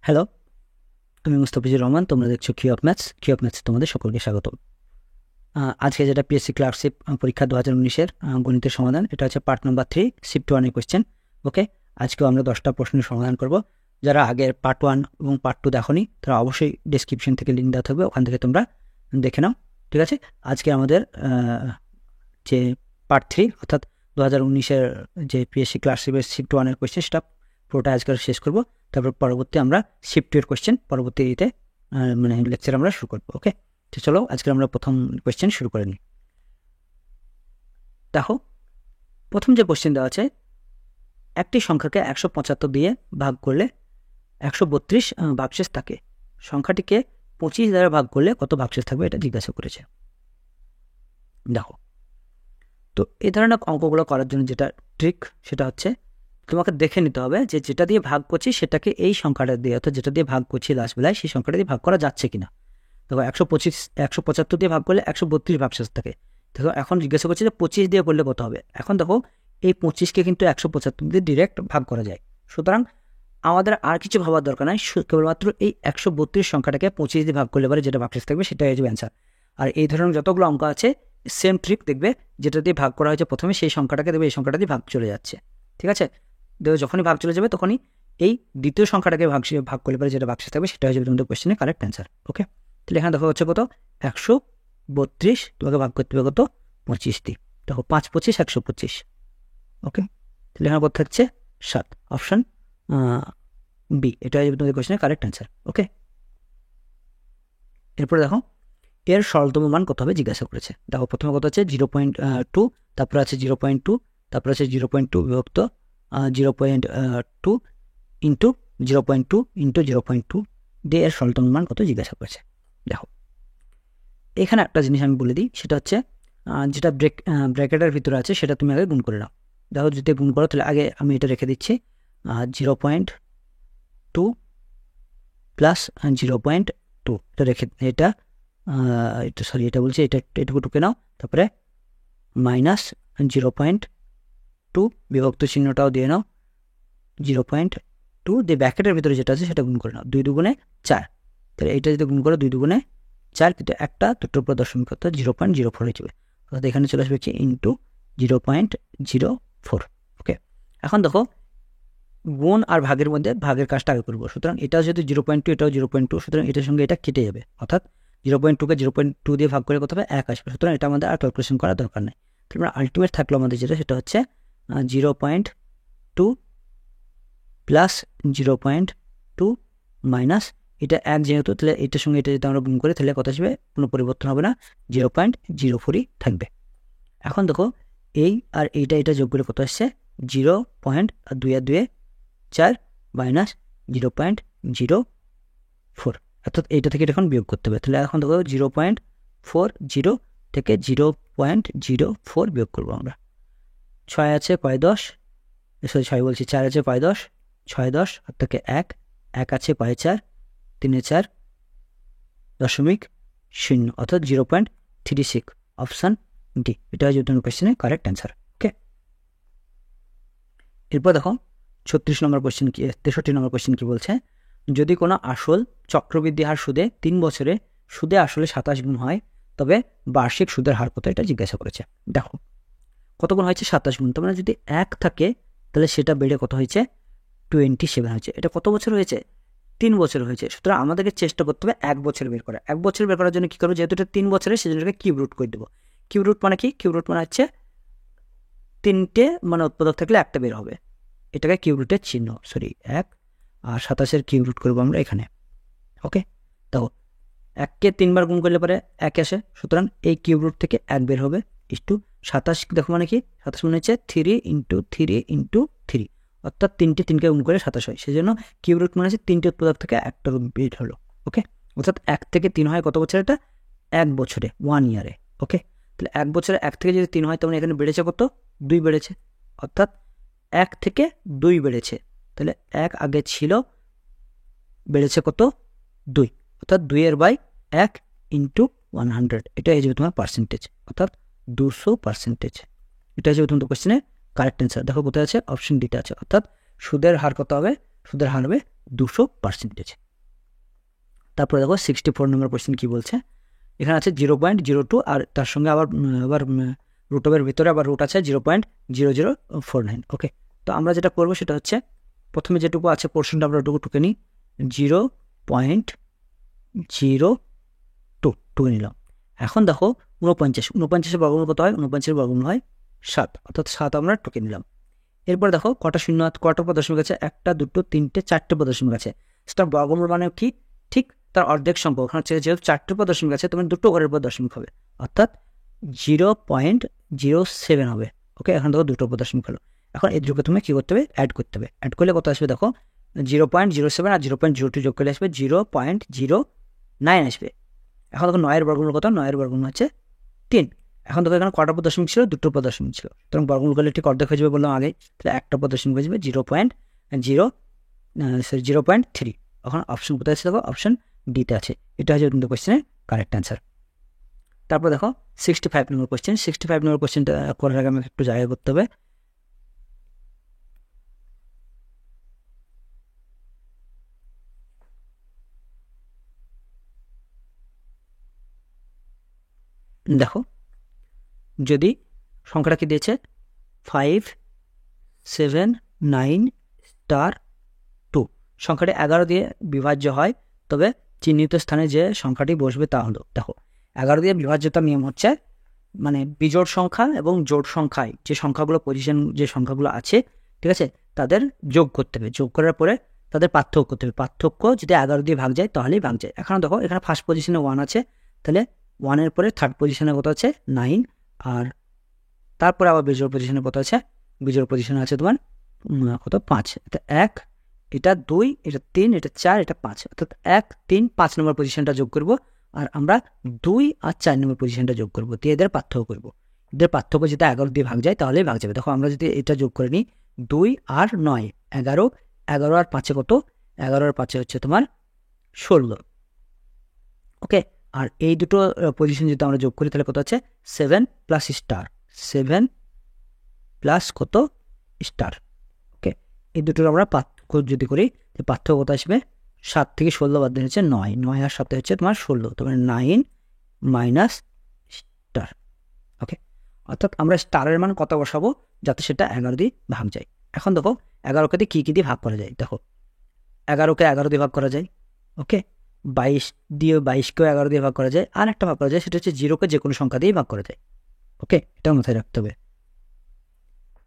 Hello, আমি মুস্তাফিজুর রহমান। তোমরা দেখছো কিউ অফ ম্যাথস তোমাদের সকলকে স্বাগত। আজকে যেটা পিএসসি ক্লার্কশিপ পরীক্ষা 2019-এর গণিতের সমাধান, এটা হচ্ছে পার্ট নাম্বার 3 শিফট 1-এর কোয়েশ্চেন। ওকে, আজকেও আমরা 10টা প্রশ্নের সমাধান করব। যারা আগের পার্ট 1 এবং পার্ট 2 দেখোনি তারা অবশ্যই ডেসক্রিপশন থেকে লিঙ্ক দেওয়া থাকবে, ওখান থেকে তোমরা দেখে নাও। ঠিক আছে, আজকে আমাদের যে পার্ট 3 অর্থাৎ 2019-এর যে পিএসসি ক্লার্কশিপের শিফট 1-এর কোয়েশ্চেন, সেটা পুরোটা আজকে শেষ করব। তারপর পরবর্তী আমরা শিফট 2-এর কোয়েশ্চেন পরবর্তীতে লেকচার আমরা শুরু করবো। ওকে, তো চলো আজকে আমরা প্রথম কোয়েশ্চেন শুরু করে নিই। দেখো, প্রথম যে কোয়েশ্চেন দেওয়া আছে, একটি সংখ্যাকে 175 দিয়ে ভাগ করলে 132 ভাগশেষ থাকে। সংখ্যাটিকে 25 দ্বারা ভাগ করলে কত ভাগশেষ থাকবে, এটা জিজ্ঞাসা করেছে। দেখো, তো এই ধরনের অঙ্কগুলো করার জন্য যেটা ট্রিক, সেটা হচ্ছে তোমাকে দেখে নিতে হবে যে যেটা দিয়ে ভাগ করছি সেটাকে এই সংখ্যাটা দিয়ে, অর্থাৎ যেটা দিয়ে ভাগ করছি লাস্ট বেলায় সেই সংখ্যাটা দিয়ে ভাগ করা যাচ্ছে কিনা। দেখো, 175 দিয়ে ভাগ করলে 132 ভাগশেষ থাকে। দেখো, এখন জিজ্ঞাসা করছি যে 25 দিয়ে করলে কত হবে। এখন দেখো, এই 25কে কিন্তু 175 দিয়ে ডিরেক্ট ভাগ করা যায়। সুতরাং আমাদের আর কিছু ভাবার দরকার নাই, কেবলমাত্র এই 132 সংখ্যাটাকে 25 দিয়ে ভাগ করলে পরে যেটা ভাগশেষ থাকবে সেটাই হচ্ছে অ্যান্সার। আর এই ধরনের যতগুলো অঙ্ক আছে সেম ট্রিক দেখবে, যেটা দিয়ে ভাগ করা হয়েছে প্রথমে সেই সংখ্যাটাকে দেবে, এই সংখ্যাটা দিয়ে ভাগ চলে যাচ্ছে। ঠিক আছে, দেখো যখনই ভাগ চলে যাবে তখনই এই দ্বিতীয় সংখ্যাটাকে ভাগ করলে পরে যেটা ভাগশেষ থাকবে সেটা হচ্ছে তোমাদের কোয়েশ্চেনের কারেক্ট অ্যান্সার। ওকে, তাহলে এখানে দেখো হচ্ছে কত, 132 তোমাকে ভাগ করতে হবে কত, 25 দিয়ে। দেখো 5 25 125। ওকে, তাহলে এখানে কত থাকছে, 7। অপশন বি, এটা হচ্ছে তোমাদের কোয়েশ্চেনের কারেক্ট অ্যান্সার। ওকে, এরপরে দেখো এর সরলতম মান কত হবে জিজ্ঞাসা করেছে। দেখো প্রথমে কত হচ্ছে 0.2, তারপরে আছে 0.2, তারপরে আছে 0.2 বিভক্ত 0.2 ইন্টু 0.2 ইন্টু 0.2 দিয়ে এর সরলতম মান কত জিজ্ঞাসা করেছে। দেখো, এখানে একটা জিনিস আমি বলে দিই, সেটা হচ্ছে যেটা ব্র্যাকেটের ভিতরে আছে সেটা তুমি আগে গুণ করে নাও। দেখো, যদি গুণ করো তাহলে আগে আমি এটা রেখে দিচ্ছি 0.2 প্লাস 0.2, এটা রেখে এটা সরি এটা বলছি, এটুকু টুকে নাও। তারপরে মাইনাস 0.2 বিভক্ত চিহ্নটাও দিয়ে নাও, 0.2 দিয়ে ব্র্যাকেটের ভিতরে যেটা আছে সেটা গুণ করে নাও। 2 দুগুণে 4, তাহলে এইটা যদি গুণ করো 2 দুগুণে 4, কিন্তু একটা দুটোর উপর দশমিক করতে 0.04 হয়ে যাবে, অর্থাৎ এখানে চলে আসবে কি ইন্টু 0.04। ওকে, এখন দেখো গুণ আর ভাগের মধ্যে ভাগের কাজটা আগে করবো। সুতরাং এটা যেহেতু 0.2, এটাও 0.2, সুতরাং এটার সঙ্গে এটা কেটে যাবে, অর্থাৎ 0.2কে 0.2 দিয়ে ভাগ করে কত হবে, 1 আসবে। সুতরাং এটা আমাদের আর ক্যালকুলেশন করার দরকার নেই। তাহলে আলটিমেট থাকলো আমাদের যেটা, সেটা হচ্ছে 0.2 প্লাস 0.2 মাইনাস এটা 1 যেহেতু, তাহলে এটার সঙ্গে এটা যদি আমরা গুণ করি তাহলে কত আসবে, কোনো পরিবর্তন হবে না, 0.04ই থাকবে। এখন দেখো এই আর এটা যোগ করে কত আসছে, 0.2 আর 2 4 মাইনাস 0.04, অর্থাৎ এইটা থেকে এখন বিয়োগ করতে হবে। তাহলে এখন দেখো 0.40 থেকে 0.04 বিয়োগ করবো আমরা। 6 আছে কয় 10, সরি 6 বলছি, 4 আছে কয় 10, 6 10, আর থেকে 1 আছে কয় 4, 3 4 দশমিক 0, অর্থাৎ 0.36। অপশান ডি, এটা হচ্ছে তোমার কোয়েশ্চেনের কারেক্ট অ্যান্সার। ওকে, এরপর দেখো 36 নম্বর কোয়েশ্চেন কি, 63 নম্বর কোয়েশ্চেন কি বলছে, যদি কোনো আসল চক্রবৃদ্ধি হার সুদে 3 বছরে সুদে আসলে 27 গুণ হয় তবে বার্ষিক সুদের হার কত, এটা জিজ্ঞাসা করেছে। দেখো কত গুণ হয়েছে, 27 গুণ, তার মানে যদি 1 থাকে তাহলে সেটা বেড়ে কত হয়েছে, 27 হয়েছে। এটা কত বছর হয়েছে, 3 বছর হয়েছে। সুতরাং আমাদেরকে চেষ্টা করতে হবে 1 বছর বের করা। 1 বছর বের করার জন্য কি করবো, যেহেতু এটা 3 বছরের সেজন্য কিউব রুট করে দেবো। কিউব রুট মানে কি, কিউব রুট মানে হচ্ছে 3টে মানে উৎপাদক থাকলে একটা বের হবে, এটাকে কিউব রুটের চিহ্ন, সরি 1 আর 27-এর কিউব রুট করবো আমরা এখানে। ওকে, দেখো 1কে 3বার গুণ করলে পরে 1 আসে, সুতরাং এই কিউব রুট থেকে 1 বের হবে ইস্টু 27। দেখো মানে কি, 27 মানে হচ্ছে 3 ইন্টু 3 ইন্টু 3, অর্থাৎ 3কে গুণ করে 27 হয়, সেই জন্য কিউব রুট মানে হচ্ছে 3টে উৎপাদক থেকে একটা বের হলো। ওকে, অর্থাৎ 1 থেকে 3 হয় কত বছরে, এটা 1 বছরে, 1 ইয়ারে। ওকে, তাহলে 1 বছরে 1 থেকে যদি 3 হয় তাহলে এখানে বেড়েছে কত, 2 বেড়েছে, অর্থাৎ 1 থেকে 2 বেড়েছে। তাহলে 1 আগে ছিল, বেড়েছে কত, 2, অর্থাৎ 2/1 ইন্টু 100, এটা হয়ে যাবে তোমার পার্সেন্টেজ, অর্থাৎ 200%। এটা হচ্ছে তোমাদের কোয়েশ্চেনের কারেক্ট অ্যান্সার। দেখো কোথায় আছে, অপশন ডিতে আছে, অর্থাৎ সুদের হার কত হবে, সুদের হার হবে 200%। তারপরে দেখো 64 নম্বর কোয়েশ্চেন কি বলছে, এখানে আছে 0.02 আর তার সঙ্গে আবার রুট ওভারের ভিতরে আবার রুট আছে 0.0049। ওকে, তো আমরা যেটা করবো সেটা হচ্ছে প্রথমে যেটুকু আছে পোর্শনটা আমরা ওটুকু টুকে নিই, 0.02 নিলাম। এখন দেখো 49 বর্গমূল কত হয়, 49 বর্গমূল হয় 7, অর্থাৎ 7 আমরা টুকে নিলাম। এরপর দেখো কটা শূন্য, কটা পদদশমিক আছে, 1 2 3 4টে পদদশমিক আছে। সেটা বর্গমূল মানে কি, ঠিক তার অর্ধেক সংখ্যা। ওখানে হচ্ছে যেহেতু 4টে পদদশমিক আছে তোমার 2টো ঘরের পর দশমিক হবে, অর্থাৎ 0.07 হবে। ওকে, এখন দেখো 2টো পদদশমিক হলো। এখন এই দুটোকে তুমি কি করতে হবে, অ্যাড করতে হবে। অ্যাড করলে কত আসবে দেখো, 0.07 আর 0.02 যোগ করলে আসবে 0.09 আসবে। এখন দেখো 9 এর বর্গমূল কত, 9 এর বর্গমূল হচ্ছে 3। এখন দেখো এখানে কটা পদদশমিক ছিল, 2টো পদদশমিক ছিল, সুতরাং বর্গমূল করলে ঠিক অর্ধেক হয়ে যাবে বললাম আগে, তাহলে একটা পদদশমিক হয়ে যাবে 0.3। এখন অপশন কোথায় আছে দেখো, অপশন ডিতে আছে। এটা হচ্ছে কিন্তু কোয়েশ্চেনের কারেক্ট অ্যান্সার। তারপর দেখো 65 নম্বর কোয়েশ্চেন। 65 নম্বর কোয়েশ্চেনটা করার আগে আমাকে একটু জায়গা করতে হবে। দেখো যদি সংখ্যাটা কি দিয়েছে 5 7 9 2, সংখ্যাটি 11 দিয়ে বিভাজ্য হয়, তবে চিহ্নিত স্থানে যে সংখ্যাটি বসবে তা হলো, দেখো 11 দিয়ে বিভাজ্যতার নিয়ম হচ্ছে মানে বিজোড় সংখ্যা এবং জোড় সংখ্যায় যে সংখ্যাগুলো পজিশন যে সংখ্যাগুলো আছে, ঠিক আছে, তাদের যোগ করতে হবে। যোগ করার পরে তাদের পার্থক্য করতে হবে। পার্থক্য যদি 11 দিয়ে ভাগ যায় তাহলেই ভাগ যায়। এখন দেখো এখানে ফার্স্ট পজিশনে 1 আছে, তাহলে 1-এর পরে থার্ড পজিশনে কত আছে 9, আর তারপরে আবার বিজোড় পজিশনে কত আছে, বিজোড় পজিশনে আছে তোমার কত 5। এটা 1, এটা 2, এটা 3, এটা 4, এটা 5, অর্থাৎ 1 3 5 নম্বর পজিশনটা যোগ করব, আর আমরা 2 আর 4 নম্বর পজিশনটা যোগ করবো, দিয়ে এদের পার্থক্য করবো। এদের পার্থক্য যদি 11 দিয়ে ভাগ যায় তাহলেই ভাগ যাবে। দেখো আমরা যদি এটা যোগ করে নিই, 2 আর 9 11, 11 আর 5 কত, 11 আর 5 হচ্ছে তোমার 16। ওকে, আর এই দুটো পজিশন যদি আমরা যোগ করি তাহলে কত আছে 7 প্লাস স্টার, 7 প্লাস কত স্টার। ওকে, এই দুটোর আমরা পার্থক্য যদি করি, পার্থক্য কত আসবে, 7 থেকে 16 বাদ দিয়ে হচ্ছে 9, 9 আর 7 হচ্ছে তোমার 16, তোমার 9 মাইনাস স্টার। ওকে, অর্থাৎ আমরা স্টারের মান কত বসাবো যাতে সেটা 11 দিয়ে ভাগ যায়। এখন দেখো 11কে দিয়ে কী দিয়ে ভাগ করা যায়, দেখো 11কে 11 দিয়ে ভাগ করা যায়। ওকে, 22 দিয়ে 22কেও 11 দিয়ে ভাগ করা যায়, আর একটা ভাগ করা যায়, সেটা হচ্ছে 0কে যে কোনো সংখ্যা দিয়ে ভাগ করা যায়। ওকে, এটা মাথায় রাখতে হবে।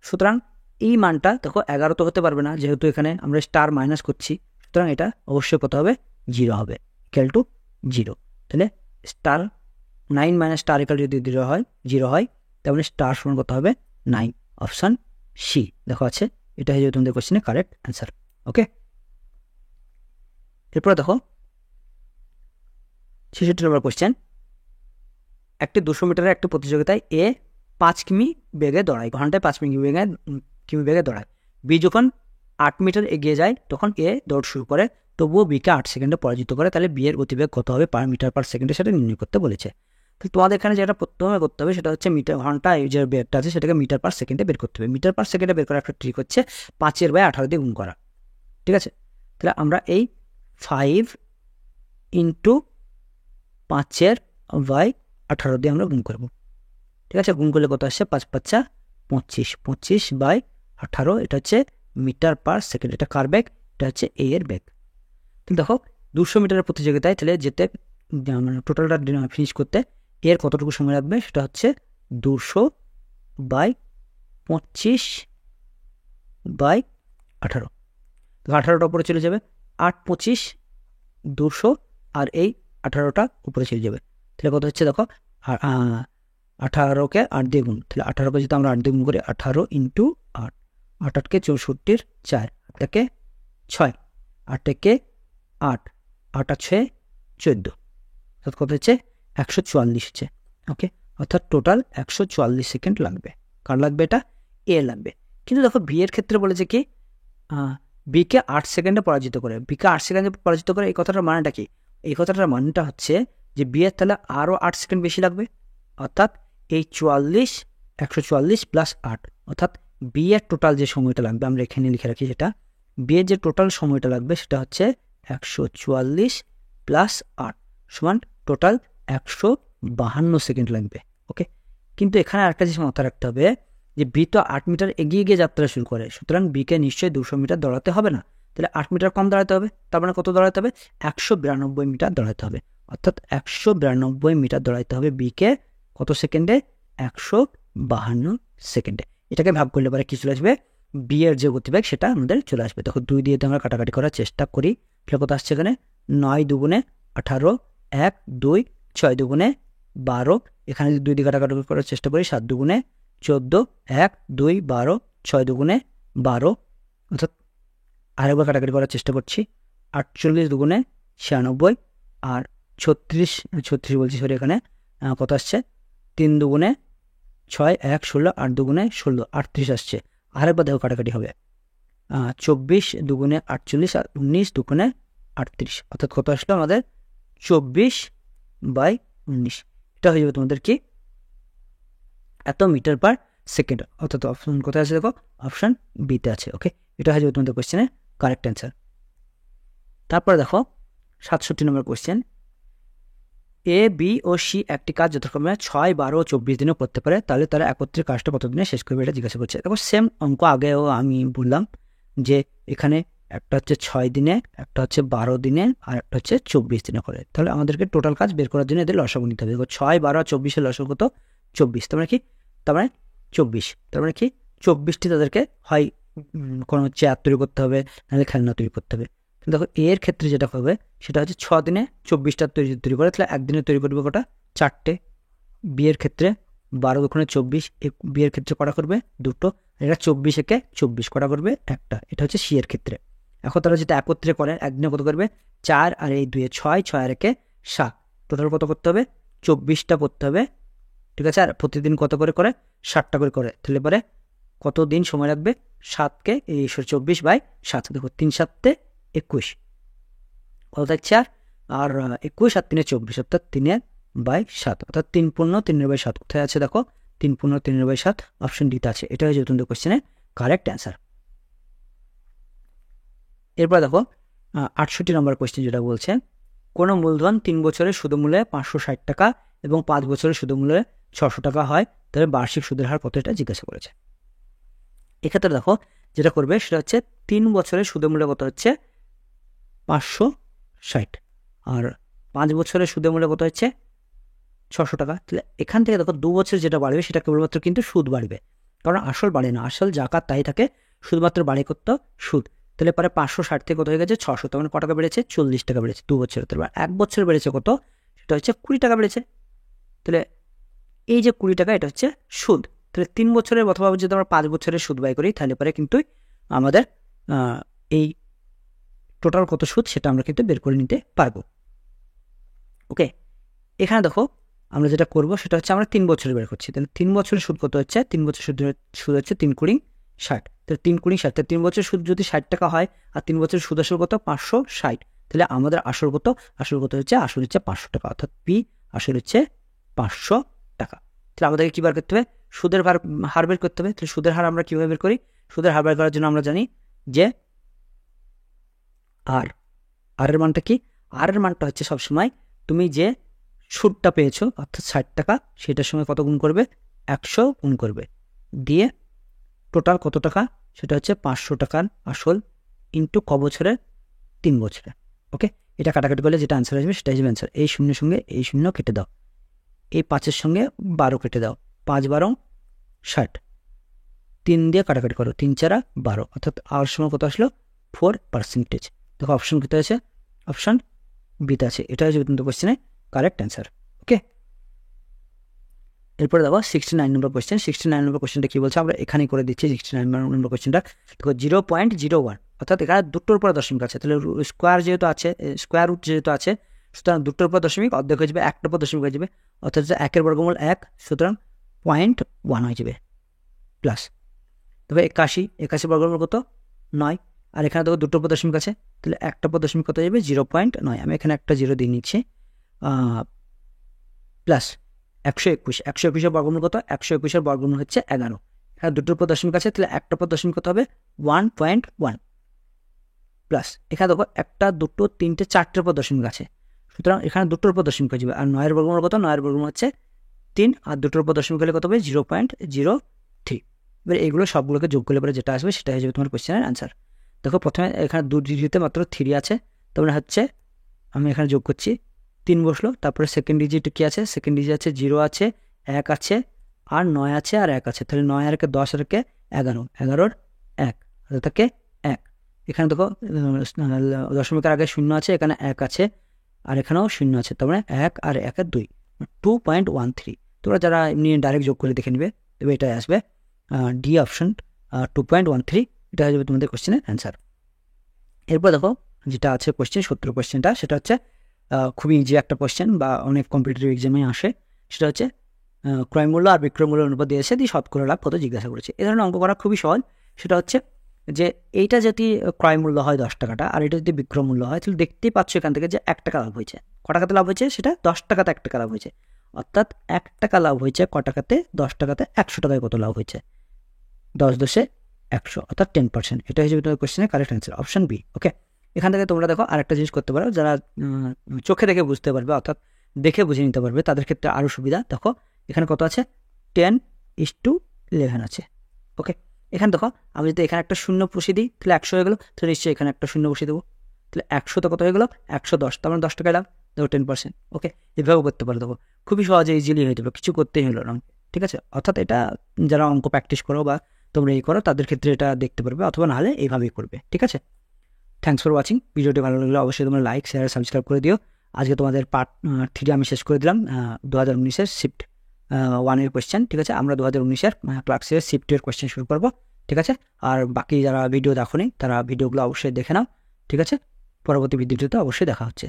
সুতরাং এই মানটা দেখো 11 তো হতে পারবে না, যেহেতু এখানে আমরা স্টার মাইনাস করছি, সুতরাং এটা অবশ্যই কত হবে 0 হবে, ইকুয়াল টু 0। তাহলে স্টার 9 মাইনাস স্টার ইকুয়াল যদি 0 হয় তাহলে স্টার সমান কত হবে 9, অপশান সি দেখো আছে। এটা হয়ে যাবে তোমাদের কোশ্চেনের কারেক্ট অ্যান্সার। ওকে, এরপরে দেখো 66 নম্বর কোশ্চেন। একটি 200 মিটারের একটি প্রতিযোগিতায় এ 5 কিমি বেগে দৌড়ায়, ঘন্টায় 5 কিমি বেগে দৌড়ায়। বি যখন 8 মিটার এগিয়ে যায় তখন এ দৌড় শুরু করে, তবুও বিকে 8 সেকেন্ডে পরাজিত করে, তাহলে বি এর গতিবেগ কত হবে পার মিটার পার সেকেন্ডে সেটা নির্ণয় করতে বলেছে। তো তোমাদের এখানে যেটা প্রথমে করতে হবে সেটা হচ্ছে মিটার ঘন্টায় যে বেগটা আছে সেটাকে মিটার পার সেকেন্ডে বের করতে হবে। মিটার পার সেকেন্ডে বের করার একটা ট্রিক হচ্ছে 5/18 দিয়ে গুণ করা। ঠিক আছে, তাহলে আমরা এই 5 ইন্টু 5/18 দিয়ে আমরা গুণ করবো। ঠিক আছে, গুণ করলে কত আসছে 5 5 25, 25/18, এটা হচ্ছে মিটার পার সেকেন্ড। এটা কার বেগ, এটা হচ্ছে এ এর বেগ। কিন্তু দেখো 200 মিটারের প্রতিযোগিতায় তাহলে যেতে মানে টোটালটা ফিনিশ করতে এর কতটুকু সময় লাগবে, সেটা হচ্ছে 200/25/18। 18টা উপরে চলে যাবে, 8 25 200, আর এই 18টা উপরে চলে যাবে, তাহলে কত হচ্ছে দেখো 18কে 8 দিয়ে গুণ, তাহলে 18কে যদি আমরা 8 দিয়ে গুণ করি 18 ইন্টু 8, 8 64 4, 8কে 6, 8কে 8, 8 আর 6 14, অর্থাৎ কত হচ্ছে 144 হচ্ছে। ওকে, অর্থাৎ টোটাল 144 সেকেন্ড লাগবে। কার লাগবে, এটা এ লাগবে। কিন্তু দেখো বি এর ক্ষেত্রে বলেছে কি বিকে 8 সেকেন্ডে পরাজিত করে, বিকে 8 সেকেন্ডে পরাজিত করে। এই কথাটার মানেটা কি, এই কথাটার মানেটা হচ্ছে যে বি এর তাহলে আরও 8 সেকেন্ড বেশি লাগবে, অর্থাৎ এই 144 প্লাস 8, অর্থাৎ বি এর টোটাল যে সময়টা লাগবে আমরা এখানে লিখে রাখি, সেটা বি এর যে টোটাল সময়টা লাগবে সেটা হচ্ছে 144 প্লাস 8 সমান টোটাল 152 সেকেন্ড লাগবে। ওকে, কিন্তু এখানে আরেকটা জিনিস মাথায় রাখতে হবে যে বি তো 8 মিটার এগিয়ে গিয়ে যাত্রা শুরু করে, সুতরাং বিকে নিশ্চয়ই 200 মিটার দৌড়াতে হবে না, তাহলে 8 মিটার কম দাঁড়াতে হবে। তার মানে কত দাঁড়াতে হবে? 192 মিটার দাঁড়াতে হবে, অর্থাৎ 192 মিটার দাঁড়াতে হবে বিকে কত সেকেন্ডে? 152 সেকেন্ডে। এটাকে ভাগ করলে পরে কি চলে আসবে? বি এর যে গতিবেগ সেটা আমাদের চলে আসবে। দেখো 2 দিয়ে আমরা কাটাকাটি করার চেষ্টা করি, তাহলে কত আসছে এখানে? 9 দুগুণে 18, 1 2, 6 দুগুণে 12, এখানে যদি 2 দিয়ে কাটাকাটি করার চেষ্টা করি 7 দুগুণে 14, 1 2 12, 6 দুগুণে 12, অর্থাৎ আরেকবার কাটাকাটি করার চেষ্টা করছি, 48 দুগুণে 96, আর 36 বলছি সরি, এখানে কত আসছে? 3 দুগুণে 6, 1 16, 8 দুগুণে 16, 38 আসছে। আরেকবার দেখো কাটাকাটি হবে, 24 দুগুণে 48 আর 19 দুগুণে 38, অর্থাৎ কত আসলো আমাদের? 24/19। এটা হয়ে যাবে তোমাদের কি? এত মিটার পার সেকেন্ড, অর্থাৎ অপশন কোথায় আছে দেখো? অপশন বিতে আছে। ওকে, এটা হয়ে যাবে তোমাদের কোয়েশ্চেনের কারেক্ট অ্যান্সার। তারপরে দেখো 67 নম্বর question, A B O C একটি কাজ যথাক্রমে 6, 12 ও 24 দিনে করতে পারে, তাহলে তারা একত্রে কাজটা কতদিনে শেষ করবে এটা জিজ্ঞাসা করছে। দেখো সেম অঙ্ক আগেও আমি বললাম যে এখানে একটা হচ্ছে 6 দিনে, একটা হচ্ছে 12 দিনে, আর একটা হচ্ছে 24 দিনে করে। তাহলে আমাদেরকে টোটাল কাজ বের করার জন্য এদের লসাগু নিতে হবে। দেখো 6, 12 আর 24-এর লসাগু কত? 24। তার মানে কি? তার মানে 24। তার মানে কি? 24টি তাদেরকে হয় কোনো চেয়ার তৈরি করতে হবে, নাহলে খেলনা তৈরি করতে হবে। দেখো এর ক্ষেত্রে যেটা হবে সেটা হচ্ছে 6 দিনে 24টা তৈরি করে, তাহলে একদিনে তৈরি করবে কটা? 4টে। বিয়ের ক্ষেত্রে 12 দুগুণে 24, বিয়ের ক্ষেত্রে কটা করবে? 2টো। এটা 24 একে 24 কটা করবে? একটা। এটা হচ্ছে সি এর ক্ষেত্রে। এখন তারা যেটা একত্রে করে একদিনে কত করবে? 4 আর এই 2 6, 6 আর 1 7, টোটাল কত করতে হবে? 24টা করতে হবে, ঠিক আছে। আর প্রতিদিন কত করে করে? 7টা করে করে। তাহলে পরে কত দিন সময় লাগবে? 7কে 24/7, দেখো 3 7 21, কত থাকছে? আর 21 আর 3 24, অর্থাৎ 3/7, অর্থাৎ 3 পূর্ণ 3/7 কোথায় আছে দেখো? 3 পূর্ণ 3/7 অপশন ডিতে আছে। এটা হচ্ছে তোমাদের কোশ্চেনের কারেক্ট অ্যান্সার। এরপর দেখো 68 নম্বর কোশ্চেন যেটা বলছে, কোনো মূলধন 3 বছরের সুদমূল্যে 560 টাকা এবং 5 বছরের সুদমূল্যে 600 টাকা হয়, তাহলে বার্ষিক সুদের হার কত এটা জিজ্ঞাসা করেছে। এক্ষেত্রে দেখো যেটা করবে সেটা হচ্ছে 3 বছরের সুদমূল্য কত হচ্ছে? 560, আর 5 বছরের সুদের মূল্য কত হচ্ছে? 600 টাকা। তাহলে এখান থেকে দেখো 2 বছর যেটা বাড়বে সেটা কেবলমাত্র কিন্তু সুদ বাড়বে, কারণ আসল বাড়ে না, আসল জাকাত তাই থাকে, শুধুমাত্র বাড়ে করতে সুদ। তাহলে পরে 560 থেকে কত হয়ে গেছে? 600, তার মানে কত টাকা বেড়েছে? 40 টাকা বেড়েছে 2 বছরে। তাহলে 1 বছর বেড়েছে কত? সেটা হচ্ছে 20 টাকা বেড়েছে। তাহলে এই যে 20 টাকা এটা হচ্ছে সুদ। তাহলে 3 বছরের অথবা যদি আমরা 5 বছরের সুদ ব্যয় করি তাহলে পরে কিন্তু আমাদের এই টোটাল কত সুদ সেটা আমরা কিন্তু বের করে নিতে পারবো। ওকে, এখানে দেখো আমরা যেটা করব সেটা হচ্ছে আমরা 3 বছরে বের করছি। তাহলে 3 বছরের সুদ কত হচ্ছে? 3 বছর সুদ হচ্ছে 3 × 60, তাহলে 3 × 60, 3 বছরের সুদ যদি 60 টাকা হয় আর 3 বছরের সুদ আসল কত? 560, তাহলে আমাদের আসল কত? আসল কত হচ্ছে? আসল হচ্ছে 500 টাকা, অর্থাৎ পি আসল হচ্ছে 500 টাকা। তাহলে আমাদেরকে কী বার করতে হবে? সুদের হার বের করতে হবে। তাহলে সুদের হার আমরা কীভাবে বের করি? সুদের হার বের করার জন্য আমরা জানি যে আর এর মানটা কি? আর এর মানটা হচ্ছে সবসময় তুমি যে সুদটা পেয়েছো অর্থাৎ 60 টাকা, সেটার সঙ্গে কত গুণ করবে? 100 গুণ করবে, দিয়ে টোটাল কত টাকা? সেটা হচ্ছে 500 টাকার আসল ইন্টু ক বছরে? 3 বছরে। ওকে, এটা কাটাকাটি করলে যেটা অ্যান্সার আসবে সেটা হিসেবে অ্যান্সার। এই শূন্যের সঙ্গে এই শূন্য কেটে দাও, এই 5-এর সঙ্গে 12 কেটে দাও, 5 12 60, 3 দিয়ে কাটাকাটি করো, 3 4 12, অর্থাৎ আর সময় কত আসলো? 4%। দেখো অপশন কোথায় আছে? অপশন বিতে আছে। এটা হচ্ছে কিন্তু কোশ্চেনের কারেক্ট অ্যান্সার। ওকে, এরপরে দেখো 69 নম্বর কোশ্চেন। 69 নম্বর কোশ্চেনটা কী বলছে? আমরা এখানেই করে দিচ্ছি 69 নম্বর কোশ্চেনটা। দেখো 0.01, অর্থাৎ এখানে 2টোর পর দশমিক আছে, তাহলে স্কোয়ার যেহেতু আছে, স্কোয়ার রুট যেহেতু আছে, সুতরাং 2টোর পর দশমিক অর্ধেক হয়ে যাবে, 1টার পর দশমিক হয়ে যাবে, অর্থাৎ 1-এর বর্গমূল 1, সুতরাং 0.1 হয়ে যাবে প্লাস। তবে 81 বর্গমূল কত? 9, আর এখানে দেখো 2টোর পর দশমিক আছে, তাহলে 1টার পর দশমিক কত যাবে? 0.9, আমি এখানে একটা 0 দিয়ে নিচ্ছি, প্লাস 121, 121-এর বর্গমূল কত? 121-এর বর্গমূল হচ্ছে 11, এখানে 2টোর পর দশমিক আছে, তাহলে 1টার পর দশমিক কত হবে? 1.1, প্লাস এখানে দেখো 1 2 3 4টের পর দশমিক আছে, সুতরাং এখানে 2টোর পর দশমিক হয়ে যাবে। আর 9-এর বর্গমূল কত? 9-এর বর্গমূল হচ্ছে 3, আর 2টোর পর দশমিক হলে কত হবে? 0.03। এবার এগুলো সবগুলোকে যোগ করলে পরে যেটা আসবে সেটা হয়ে যাবে তোমার কোশ্চেনের অ্যান্সার। দেখো প্রথমে এখানে 2 ডিজিটে মাত্র 3 আছে, তারপরে হচ্ছে আমি এখানে যোগ করছি 3 বসলো। তারপরে সেকেন্ড ডিজিট কি আছে? সেকেন্ড ডিজিট আছে 0 আছে, 1 আছে, আর 9 আছে, আর 1 আছে। তাহলে 9 আর 1 10 আর 1 11, 11-র 1 থাকে 1। এখানে দেখো দশমিকের আগে 0 আছে, এখানে 1 আছে, আর এখানেও 0 আছে, তার মানে 1 আর 1 2, 2.13। তোমরা যারা এমনি ডাইরেক্ট যোগ করে দেখে নেবে, তবে এটাই আসবে ডি অপশন, 2.13। এটা হয়ে যাবে তোমাদের কোশ্চেনের অ্যান্সার। এরপর দেখো যেটা আছে কোশ্চেন 17 কোশ্চেনটা, সেটা হচ্ছে খুবই ইজি একটা কোশ্চেন, বা অনেক কম্পিটিটিভ এক্সামে আসে। সেটা হচ্ছে ক্রয় মূল্য আর বিক্রয় মূল্যের অনুপাত দিয়েছে, দিয়ে শতকরা লাভ কত জিজ্ঞাসা করেছে। এই ধরনের অঙ্ক করা খুবই সহজ। সেটা হচ্ছে যে এইটা যদি ক্রয় মূল্য হয় 10 টাকাটা, আর এটা যদি বিক্রয় মূল্য হয়, তাহলে দেখতেই পাচ্ছ এখান থেকে যে 1 টাকা লাভ হয়েছে। ক টাকাতে লাভ হয়েছে? সেটা 10 টাকাতে 1 টাকা লাভ হয়েছে, অর্থাৎ 1 টাকা লাভ হয়েছে ক টাকাতে? 10 টাকাতে। 100 টাকায় কত লাভ হয়েছে? 10 10 100, অর্থাৎ 10%। এটা হচ্ছে তোমার কোশ্চেনের কারেক্ট অ্যান্সার, অপশন বি। ওকে, এখান থেকে তোমরা দেখো আরেকটা জিনিস করতে পারো, যারা চোখে দেখে বুঝতে পারবে, অর্থাৎ দেখে বুঝে নিতে পারবে, তাদের ক্ষেত্রে আরও সুবিধা। দেখো এখানে কত আছে? 10:11 আছে। ওকে, এখানে দেখো আমি যদি এখানে একটা শূন্য বসিয়ে দিই, তাহলে 100 হয়ে গেলো। তাহলে নিশ্চয়ই এখানে একটা শূন্য বসিয়ে দেবো, তাহলে 100 কত হয়ে গেলো? 110, তার মানে 10 টাকায় লাভ। দেখো 10%। ওকে, এভাবেও করতে পারো। দেখো খুবই সহজে ইজিলি হয়ে যাবে, কিছু করতেই হলো না। ঠিক আছে, অর্থাৎ এটা যারা অঙ্ক প্র্যাকটিস করো বা তোমরা এই করো, তাদের ক্ষেত্রে এটা দেখতে পারবে, অথবা নাহলে এইভাবেই করবে। ঠিক আছে, থ্যাংকস ফর ওয়াচিং। ভিডিওটি ভালো লাগলে অবশ্যই তোমরা লাইক, শেয়ার, সাবস্ক্রাইব করে দিও। আজকে তোমাদের পার্ট 3 আমি শেষ করে দিলাম, 2019-এর শিফট 1-এর কোয়েশ্চেন। ঠিক আছে, আমরা 2019-এর ক্লাসের শিফট 2-এর কোয়েশ্চেন শুরু করবো। ঠিক আছে, আর বাকি যারা ভিডিও দেখোনি তারা ভিডিওগুলো অবশ্যই দেখে নাও। ঠিক আছে, পরবর্তী ভিডিওতে অবশ্যই দেখা হচ্ছে।